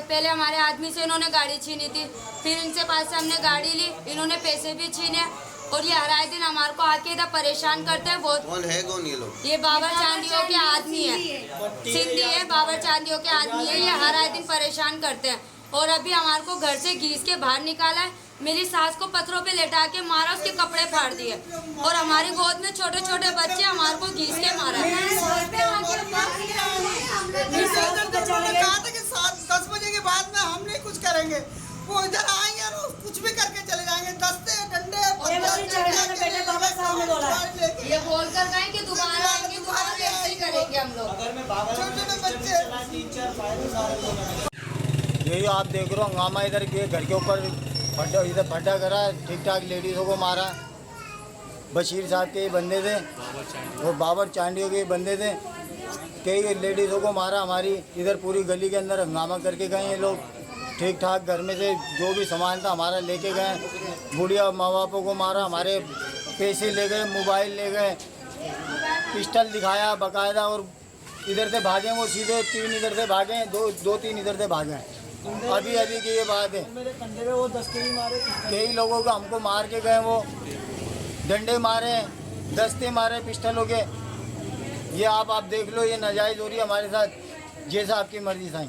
पहले हमारे आदमी से इन्होंने गाड़ी छीनी थी, फिर इनसे पास से हमने गाड़ी ली, इन्होंने पैसे भी छीने और ये हर आए दिन हमारे को आके इधर परेशान करते हैं बहुत। कौन ये लोग? ये बाबर चांदियों के आदमी है, सिंधी है, बाबर चांदियों के आदमी है। ये हर आए दिन परेशान करते हैं और अभी हमारे को घर से घीस के बाहर निकाला है। मेरी सास को पत्थरों पे लेटा के मारा, उसके कपड़े फाड़ दिए और हमारी गोद में छोटे छोटे बच्चे हमारे को घीस के मारा है। कहा था कि 10 बजे के बाद में हम नहीं कुछ करेंगे, वो इधर आएंगे और कुछ भी करके चले जाएंगे। दस्ते डंडे ये बोल कर गए कि दोबारा आएंगे, दोबारा ऐसे ही करेंगे हम लोग। छोटे छोटे बच्चे। यही आप देख रहे हो हंगामा इधर के घर के ऊपर इधर फटा करा, ठीक ठाक लेडीज़ों को मारा। बशीर साहब के बंदे थे और बाबर चांडियों के बंदे थे, कई लेडीज़ों को मारा। हमारी इधर पूरी गली के अंदर हंगामा करके गए ये लोग। ठीक ठाक घर में से जो भी सामान था हमारा लेके गए। बुढ़िया माँ बापों को मारा, हमारे पैसे ले गए, मोबाइल ले गए, पिस्टल दिखाया बाकायदा और इधर से भागे वो सीधे 3 इधर से भागे, दो 3 इधर से भागे। अभी की ये बात है, मेरे कंधे पे वो दस्ते ही मारे। कई लोगों को हमको मार के गए, वो डंडे मारे, दस्ते मारे पिस्टलों के। ये आप देख लो, ये नाजायज़ हो रही है हमारे साथ, जैसा आपकी मर्जी साईं।